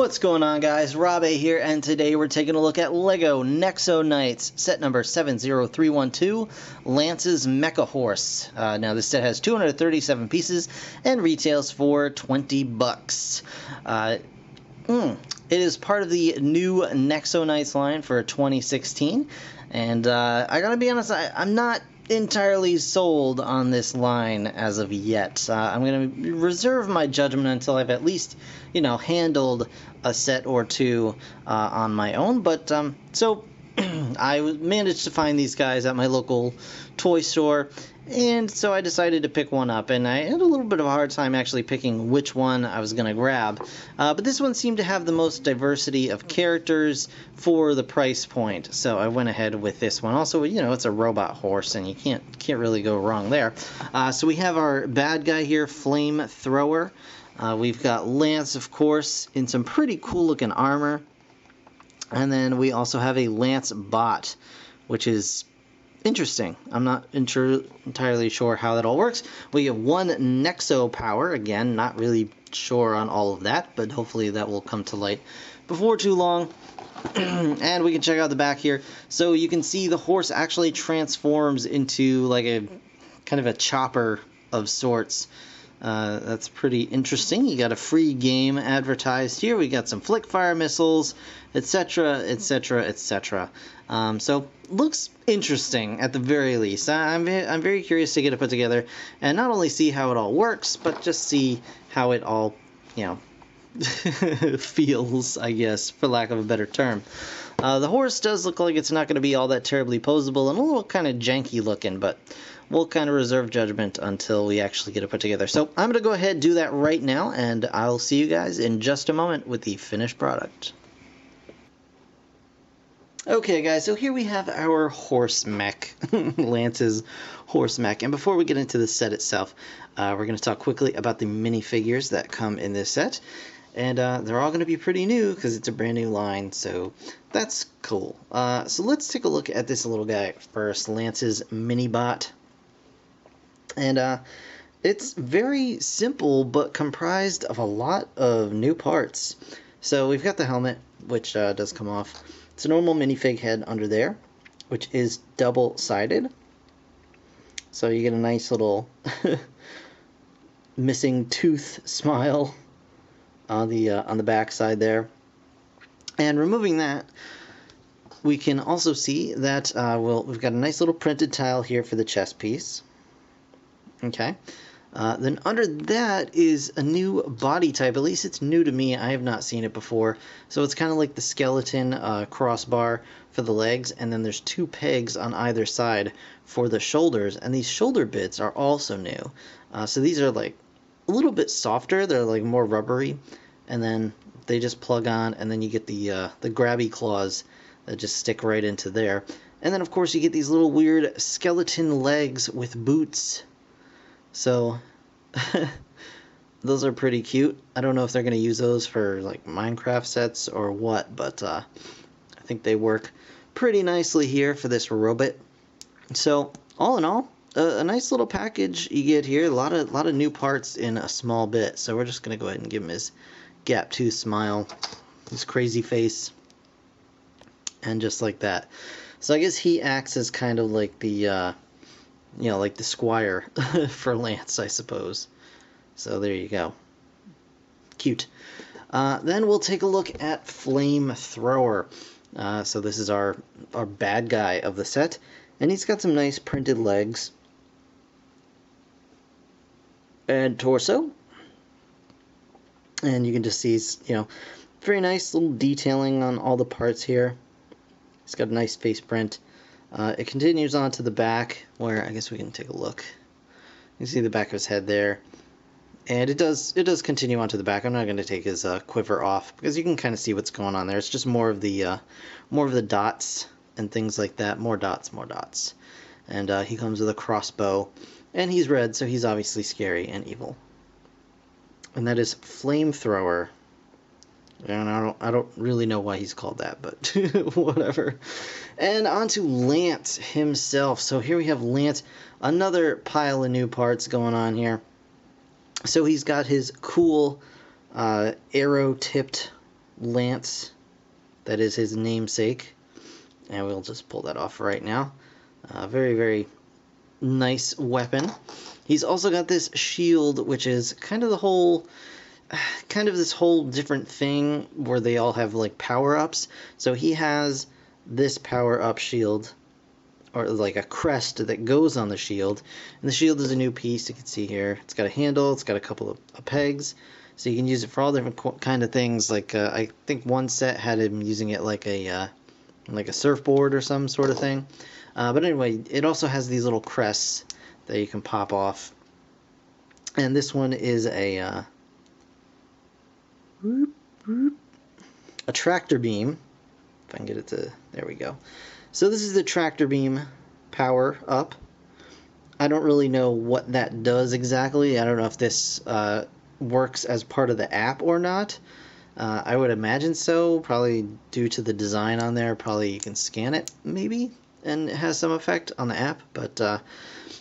What's going on, guys? Rob A here, and today we're taking a look at LEGO Nexo Knights, set number 70312, Lance's Mecha Horse. Now this set has 237 pieces and retails for 20 bucks. It is part of the new Nexo Knights line for 2016, and I gotta be honest, I'm not entirely sold on this line as of yet. I'm going to reserve my judgment until I've at least, handled a set or two on my own. But so I managed to find these guys at my local toy store, and so I decided to pick one up, and I had a little bit of a hard time actually picking which one I was going to grab. But this one seemed to have the most diversity of characters for the price point, so I went ahead with this one. Also, it's a robot horse, and you can't really go wrong there. So we have our bad guy here, Flamethrower. We've got Lance, of course, in some pretty cool looking armor. And then we also have a Lance bot, which is interesting. I'm not entirely sure how that all works. We have one Nexo power. Again, not really sure on all of that, but hopefully that will come to light before too long. And we can check out the back here. So you can see the horse actually transforms into like a kind of a chopper of sorts. That's pretty interesting. You got a free game advertised here. We got some flick fire missiles, etc., etc., etc. So looks interesting at the very least. I'm very curious to get it put together and not only see how it all works, but just see how it all, feels, I guess, for lack of a better term. The horse does look like it's not going to be all that terribly posable and a little kind of janky looking, but we'll kind of reserve judgment until we actually get it put together. So I'm going to go ahead and do that right now, and I'll see you guys in just a moment with the finished product. Okay, guys, so here we have our horse mech, Lance's horse mech. And before we get into the set itself, we're going to talk quickly about the minifigures that come in this set. And they're all going to be pretty new because it's a brand new line, so that's cool. So let's take a look at this little guy first, Lance's mini bot. And it's very simple, but comprised of a lot of new parts. So we've got the helmet, which does come off. It's a normal minifig head under there, which is double-sided. So you get a nice little missing tooth smile on the back side there. And removing that, we can also see that we've got a nice little printed tile here for the chest piece. Okay. Then under that is a new body type. At least it's new to me. I have not seen it before. So it's kind of like the skeleton crossbar for the legs, and then there's two pegs on either side for the shoulders, and these shoulder bits are also new. So these are like a little bit softer. They're like more rubbery, and then they just plug on, and then you get the grabby claws that just stick right into there. And then of course you get these little weird skeleton legs with boots. So those are pretty cute. I don't know if they're going to use those for like Minecraft sets or what, but I think they work pretty nicely here for this robot. So all in all, a nice little package you get here. A lot of new parts in a small bit. So we're just going to go ahead and give him his gap tooth smile, his crazy face, and just like that. So I guess he acts as kind of like the like the squire for Lance, I suppose. So there you go. Cute. Then we'll take a look at Flamethrower. So this is our bad guy of the set. And he's got some nice printed legs. And torso. And you can just see he's, very nice little detailing on all the parts here. He's got a nice face print. It continues on to the back, where I guess we can take a look. You can see the back of his head there, and it does continue on to the back. I'm not going to take his quiver off because you can kind of see what's going on there. It's just more of the dots and things like that. More dots. And he comes with a crossbow, and he's red, so he's obviously scary and evil. And that is Flamethrower. And I don't really know why he's called that, but whatever. And on to Lance himself. So here we have Lance, another pile of new parts going on here. So he's got his cool arrow-tipped lance that is his namesake. And we'll just pull that off right now. Very, very nice weapon. He's also got this shield, which is kind of this whole different thing where they all have like power-ups. So he has this power-up shield, or like a crest that goes on the shield. And the shield is a new piece, you can see here. It's got a handle, it's got a couple of pegs. So you can use it for all different kind of things. Like I think one set had him using it like a surfboard or some sort of thing. But anyway, it also has these little crests that you can pop off. And this one is a tractor beam. If I can get it to, there we go. So this is the tractor beam power up. I don't really know what that does exactly. I don't know if this works as part of the app or not. I would imagine so, probably due to the design on there. Probably you can scan it, maybe, and it has some effect on the app. But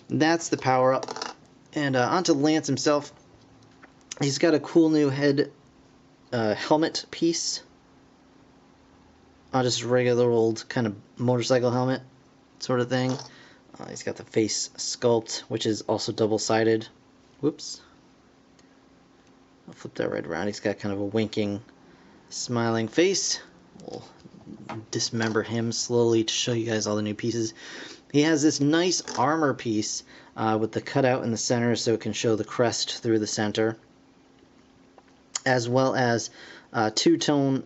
that's the power up. And onto Lance himself. He's got a cool new head helmet piece. Just a regular old kind of motorcycle helmet sort of thing. He's got the face sculpt, which is also double-sided. Whoops. I'll flip that right around. He's got kind of a winking, smiling face. We'll dismember him slowly to show you guys all the new pieces. He has this nice armor piece with the cutout in the center so it can show the crest through the center, as well as two-tone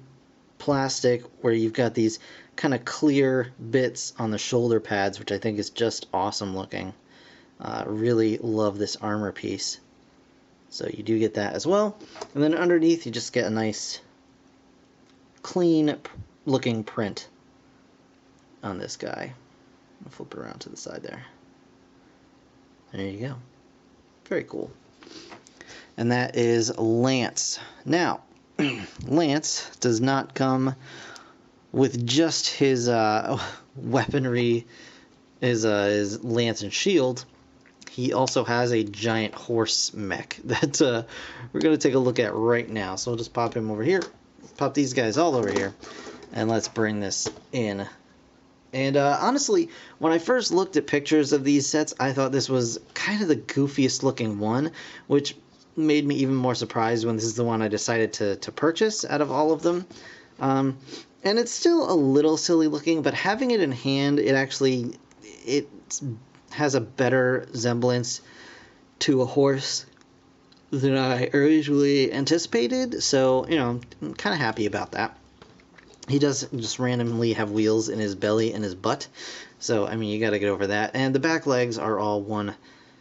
plastic where you've got these kind of clear bits on the shoulder pads, which I think is just awesome looking. Really love this armor piece. So you do get that as well. And then underneath you just get a nice clean looking print on this guy. I'll flip it around to the side there. There you go. Very cool. And that is Lance. Now, Lance does not come with just his weaponry, his lance and shield. He also has a giant horse mech that we're going to take a look at right now. So we'll just pop him over here, pop these guys all over here, and let's bring this in. And honestly, when I first looked at pictures of these sets, I thought this was kind of the goofiest looking one, which made me even more surprised when this is the one I decided to purchase out of all of them. And it's still a little silly looking, but having it in hand, it has a better semblance to a horse than I originally anticipated. So, you know, I'm kind of happy about that. He does just randomly have wheels in his belly and his butt. So, I mean, you got to get over that. And the back legs are all one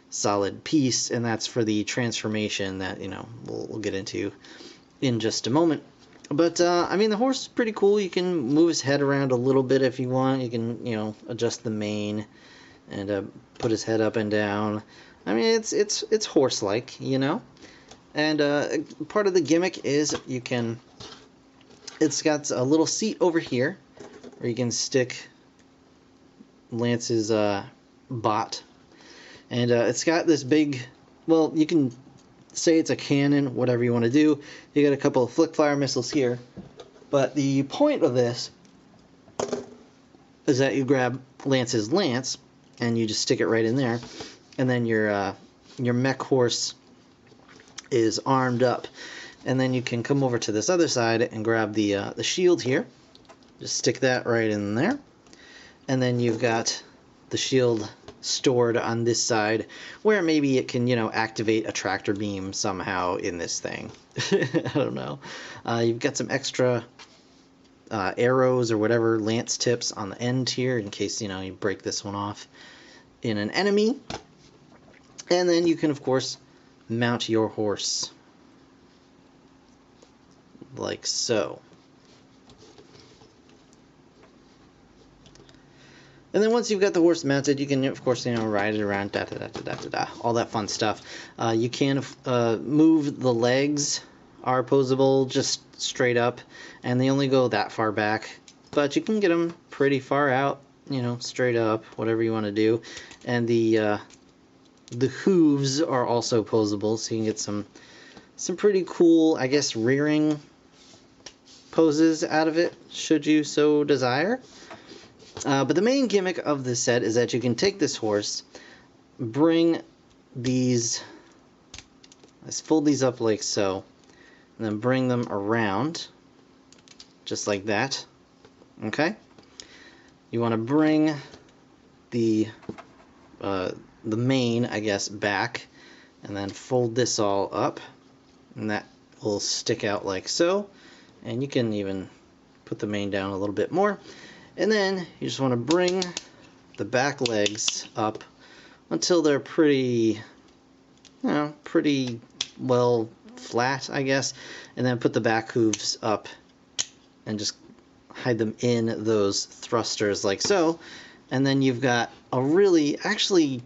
solid piece, and that's for the transformation that, you know, we'll get into in just a moment. But, I mean, the horse is pretty cool. You can move his head around a little bit if you want. You can, you know, adjust the mane and put his head up and down. I mean, it's horse-like, you know. And part of the gimmick is you can... It's got a little seat over here where you can stick Lance's bot. And it's got this big... Well, you can say it's a cannon, whatever you want to do. You got a couple of flick-fire missiles here. But the point of this is that you grab Lance's lance and you just stick it right in there, and then your mech horse is armed up, and then you can come over to this other side and grab the shield here. Just stick that right in there, and then you've got the shield stored on this side, where maybe it can, you know, activate a tractor beam somehow in this thing. I don't know. You've got some extra arrows or whatever, lance tips on the end here in case, you know, you break this one off in an enemy. And then you can, of course, mount your horse like so. And then once you've got the horse mounted, you can, of course, you know, ride it around, all that fun stuff. You can move the legs, are posable just straight up, and they only go that far back. But you can get them pretty far out, you know, straight up, whatever you want to do. And the hooves are also posable, so you can get some pretty cool, I guess, rearing poses out of it, should you so desire. But the main gimmick of this set is that you can take this horse, bring these, let's fold these up like so, and then bring them around, just like that. Okay? You want to bring the mane, I guess, back, and then fold this all up, and that will stick out like so. And you can even put the mane down a little bit more. And then you just want to bring the back legs up until they're pretty, you know, pretty well flat, I guess. And then put the back hooves up and just hide them in those thrusters like so. And then you've got a really, actually,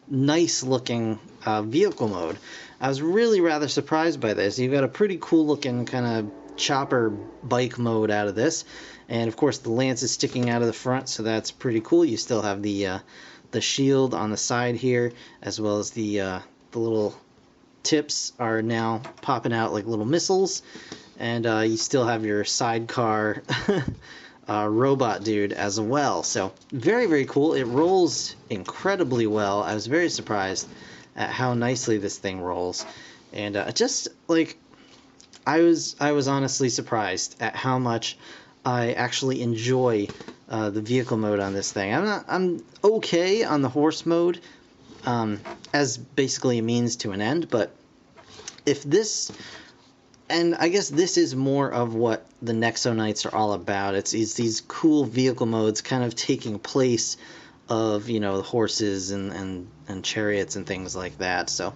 nice looking vehicle mode. I was really rather surprised by this. You've got a pretty cool looking kind of chopper bike mode out of this, and of course the lance is sticking out of the front, so that's pretty cool. You still have the shield on the side here, as well as the little tips are now popping out like little missiles, and you still have your sidecar robot dude as well. So very, very cool. It rolls incredibly well. I was very surprised at how nicely this thing rolls, and just like I was honestly surprised at how much I actually enjoy the vehicle mode on this thing. I'm okay on the horse mode, as basically a means to an end, but if this, and I guess this is more of what the Nexo Knights are all about. It's these cool vehicle modes kind of taking place of, you know, the horses and chariots and things like that. So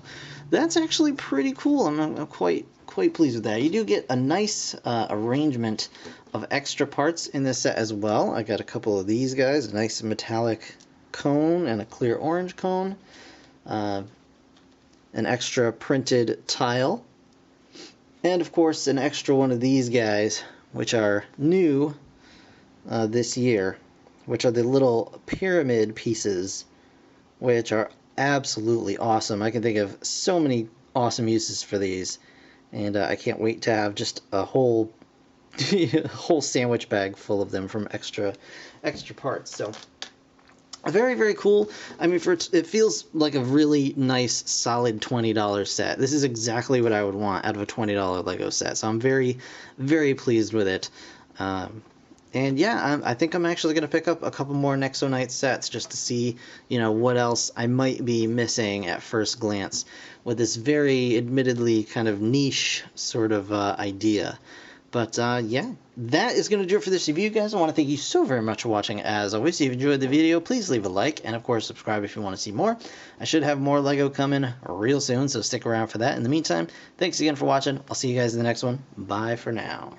that's actually pretty cool. I'm quite pleased with that. You do get a nice arrangement of extra parts in this set as well. I got a couple of these guys, a nice metallic cone and a clear orange cone, an extra printed tile, and of course an extra one of these guys, which are new this year, which are the little pyramid pieces, which are absolutely awesome. I can think of so many awesome uses for these, and I can't wait to have just a whole whole sandwich bag full of them from extra parts. So very, very cool. I mean, it feels like a really nice, solid $20 set. This is exactly what I would want out of a $20 Lego set. So I'm very, very pleased with it. And yeah, I think I'm actually going to pick up a couple more Nexo Knights sets just to see, you know, what else I might be missing at first glance with this very admittedly kind of niche sort of idea. But yeah, that is going to do it for this review, guys. I want to thank you so very much for watching. As always, if you enjoyed the video, please leave a like, and of course subscribe if you want to see more. I should have more Lego coming real soon, so stick around for that. In the meantime, thanks again for watching. I'll see you guys in the next one. Bye for now.